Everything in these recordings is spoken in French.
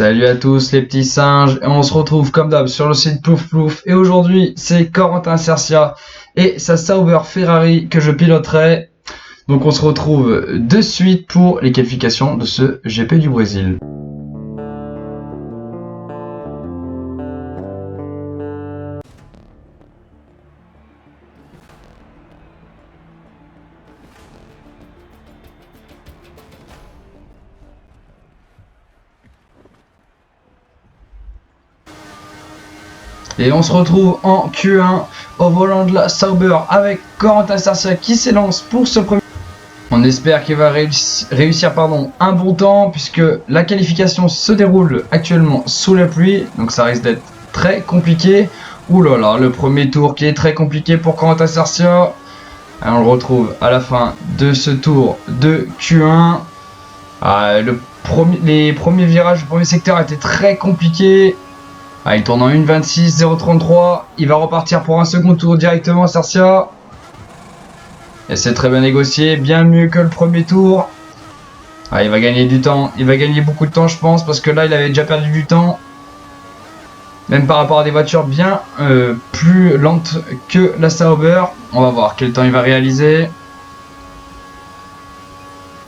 Salut à tous les petits singes, et on se retrouve comme d'hab sur le site Plouf Plouf, et aujourd'hui c'est Corentin Cercia et sa Sauber Ferrari que je piloterai. Donc on se retrouve de suite pour les qualifications de ce GP du Brésil. Et on se retrouve en Q1 au volant de la Sauber avec Corentin Cercia qui s'élance pour ce premier. On espère qu'il va réussir un bon temps puisque la qualification se déroule actuellement sous la pluie. Donc ça risque d'être très compliqué. Ouh là là, le premier tour qui est très compliqué pour Corentin Cercia. On le retrouve à la fin de ce tour de Q1. Les premiers virages du premier secteur étaient très compliqués. Il tourne en 1.26, 0.33. Il va repartir pour un second tour directement, Cercia. Et c'est très bien négocié, bien mieux que le premier tour. Il va gagner du temps, il va gagner beaucoup de temps je pense, parce que là il avait déjà perdu du temps. Même par rapport à des voitures bien plus lentes que la Sauber. On va voir quel temps il va réaliser.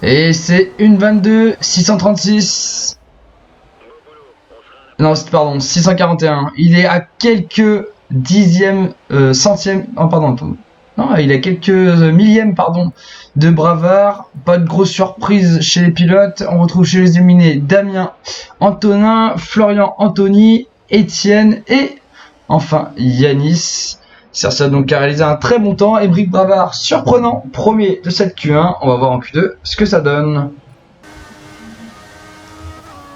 Et c'est 1.22, 636. Non, pardon, 641. Il est à quelques dixièmes, centièmes. Oh, pardon. Non, il a quelques millièmes, de bravard. Pas de grosse surprise chez les pilotes. On retrouve chez les éliminés Damien, Antonin, Florian, Anthony, Étienne et enfin Yanis. Cercia donc a réalisé un très bon temps. Et Brick Bravard, surprenant, premier de cette Q1. On va voir en Q2 ce que ça donne.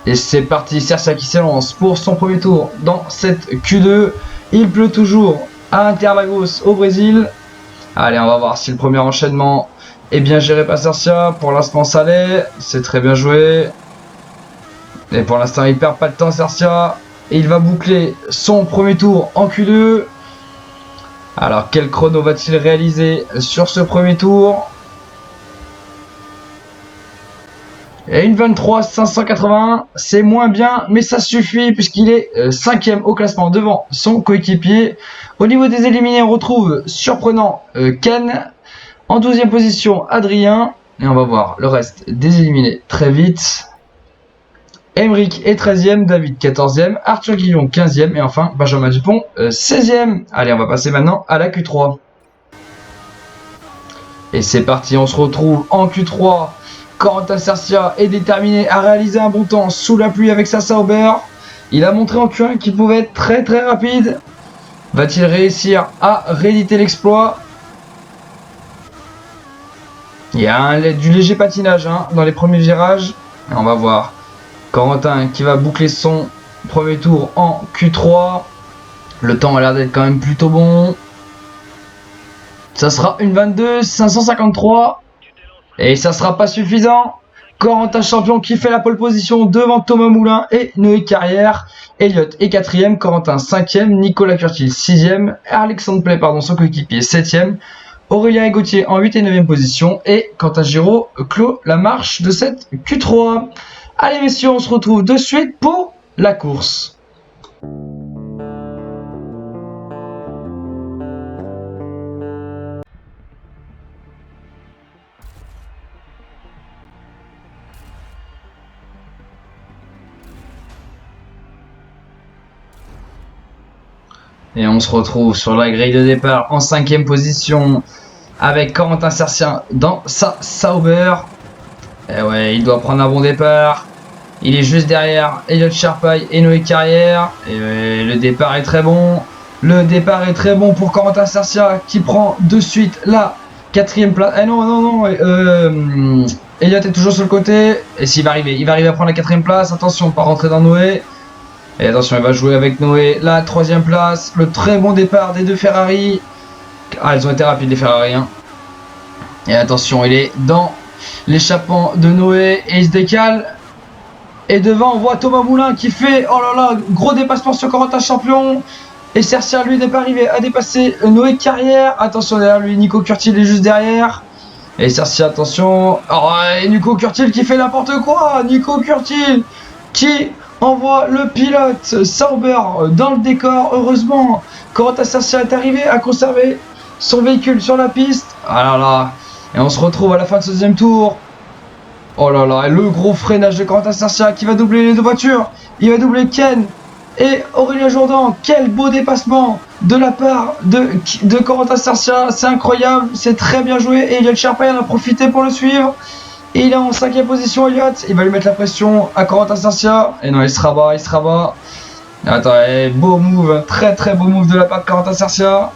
Et c'est parti, Cercia qui s'élance pour son premier tour dans cette Q2. Il pleut toujours à Interlagos au Brésil. Allez, on va voir si le premier enchaînement est bien géré par Cercia. Pour l'instant, ça l'est. C'est très bien joué. Et pour l'instant, il perd pas de temps, Cercia. Et il va boucler son premier tour en Q2. Alors, quel chrono va-t-il réaliser sur ce premier tour ? Et 1.23, 581, c'est moins bien, mais ça suffit puisqu'il est 5ème au classement devant son coéquipier. Au niveau des éliminés, on retrouve surprenant Ken. En 12e position, Adrien. Et on va voir le reste des éliminés très vite. Emeric est 13ème, David 14ème, Arthur Guillon 15ème et enfin Benjamin Dupont 16ème. Allez, on va passer maintenant à la Q3. Et c'est parti, on se retrouve en Q3. Corentin Cercia est déterminé à réaliser un bon temps sous la pluie avec sa Sauber. Il a montré en Q1 qu'il pouvait être très très rapide. Va-t-il réussir à rééditer l'exploit? Il y a du léger patinage dans les premiers virages. Et on va voir Corentin qui va boucler son premier tour en Q3. Le temps a l'air d'être quand même plutôt bon. Ça sera 1.22, 553. Et ça sera pas suffisant. Corentin champion qui fait la pole position devant Thomas Moulin et Noé Carrière. Elliott est 4ème, Corentin 5ème, Nicolas Curtil 6ème, Alexandre Play, son coéquipier 7ème, Aurélien et Gauthier en 8 et 9ème position et Quentin Giraud clôt la marche de cette Q3. Allez messieurs, on se retrouve de suite pour la course. Et on se retrouve sur la grille de départ en 5ème position avec Corentin Cercia dans sa Sauber. Et ouais, il doit prendre un bon départ. Il est juste derrière Elliott Sharpay et Noé Carrière. Et ouais, le départ est très bon. Le départ est très bon pour Corentin Cercia qui prend de suite la 4ème place. Eh non. Elliott est toujours sur le côté. Et s'il va arriver, il va arriver à prendre la 4ème place. Attention, pas rentrer dans Noé. Et attention, il va jouer avec Noé la 3ème place. Le très bon départ des deux Ferrari. Elles ont été rapides les Ferrari. Et attention, il est dans l'échappement de Noé et il se décale. Et devant, on voit Thomas Moulin qui fait, oh là là, gros dépassement sur Corentin champion. Et Cercia, lui, n'est pas arrivé à dépasser Noé Carrière. Attention, derrière lui, Nico Curtil est juste derrière. Et Cercia, attention. Oh, et Nico Curtil qui fait n'importe quoi. Nico Curtil qui envoie le pilote Sauber dans le décor. Heureusement, Corentin Sarcia est arrivé à conserver son véhicule sur la piste. Ah là là. Et on se retrouve à la fin de ce deuxième tour. Oh là là, et le gros freinage de Corentin Sarcia qui va doubler les deux voitures. Il va doubler Ken et Aurélien Jourdan. Quel beau dépassement de la part de Corentin Sarcia. C'est incroyable, c'est très bien joué. Et Elliott Sherpa en a profité pour le suivre. Et il est en 5ème position, Elliott. Il va lui mettre la pression à Corentin Sarcia. Et non, il se rabat, il se rabat. Attends, beau move, très très beau move de la part de Corentin Sarcia.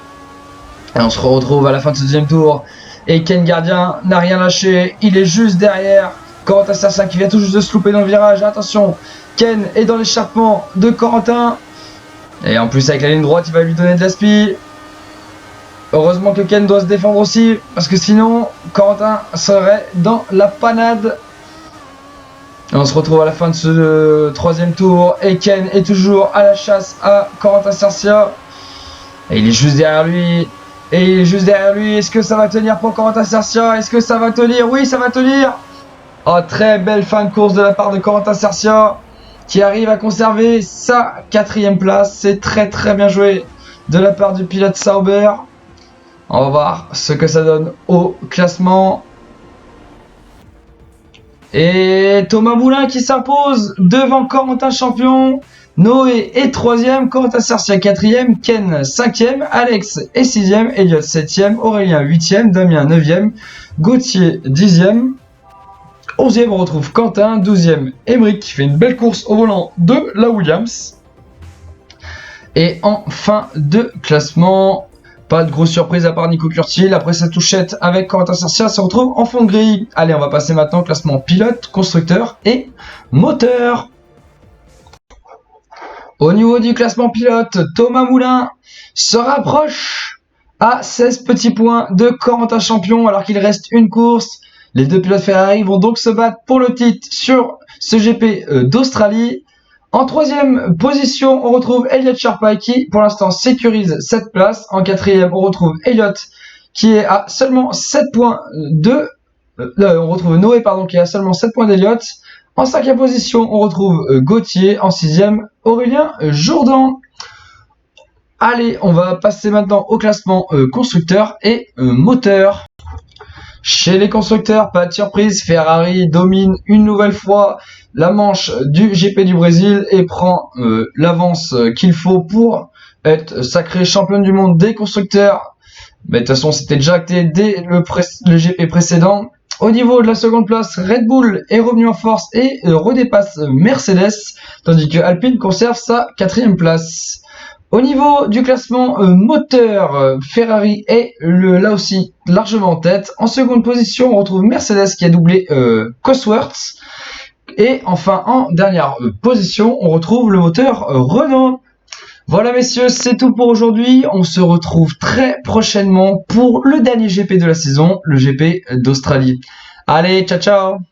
Et on se retrouve à la fin de ce deuxième tour. Et Ken Gardien n'a rien lâché. Il est juste derrière Corentin Sarcia qui vient tout juste de se louper dans le virage. Attention, Ken est dans l'échappement de Corentin. Et en plus, avec la ligne droite, il va lui donner de la spi. Heureusement que Ken doit se défendre aussi, parce que sinon, Corentin serait dans la panade. Et on se retrouve à la fin de ce troisième tour. Et Ken est toujours à la chasse à Corentin Sarcia. Et il est juste derrière lui. Et il est juste derrière lui. Est-ce que ça va tenir pour Corentin Sarcia? Est-ce que ça va tenir? Oui, ça va tenir. Oh, très belle fin de course de la part de Corentin Sarcia, qui arrive à conserver sa 4ème place. C'est très très bien joué de la part du pilote Sauber. On va voir ce que ça donne au classement. Et Thomas Moulin qui s'impose devant Corentin Champion. Noé est 3ème, Corentin Sarcia 4ème, Ken 5ème, Alex est 6ème, Elliott 7ème, Aurélien 8ème, Damien 9ème, Gauthier 10ème. 11ème, on retrouve Quentin. 12ème, Emeric qui fait une belle course au volant de la Williams. Et en fin de classement, pas de grosse surprise à part Nico Curtil. Après sa touchette avec Corentin Sarcia, se retrouve en fond de grille. Allez, on va passer maintenant au classement pilote, constructeur et moteur. Au niveau du classement pilote, Thomas Moulin se rapproche à 16 petits points de Corentin Champion alors qu'il reste une course. Les deux pilotes Ferrari vont donc se battre pour le titre sur ce GP d'Australie. En 3ème position, on retrouve Elliott Sherpa qui, pour l'instant, sécurise cette place. En 4ème, on retrouve Elliott qui est à seulement 7 points de... on retrouve Noé, qui est à seulement 7 points d'Elliott. En 5ème position, on retrouve Gauthier. En 6ème, Aurélien Jourdan. Allez, on va passer maintenant au classement constructeur et moteur. Chez les constructeurs, pas de surprise, Ferrari domine une nouvelle fois la manche du GP du Brésil et prend l'avance qu'il faut pour être sacré champion du monde des constructeurs. Mais de toute façon, c'était déjà acté dès le GP précédent. Au niveau de la seconde place, Red Bull est revenu en force et redépasse Mercedes, tandis que Alpine conserve sa 4ème place. Au niveau du classement moteur, Ferrari est là aussi largement en tête. En seconde position, on retrouve Mercedes qui a doublé Cosworth. Et enfin, en dernière position, on retrouve le moteur Renault. Voilà messieurs, c'est tout pour aujourd'hui. On se retrouve très prochainement pour le dernier GP de la saison, le GP d'Australie. Allez, ciao ciao!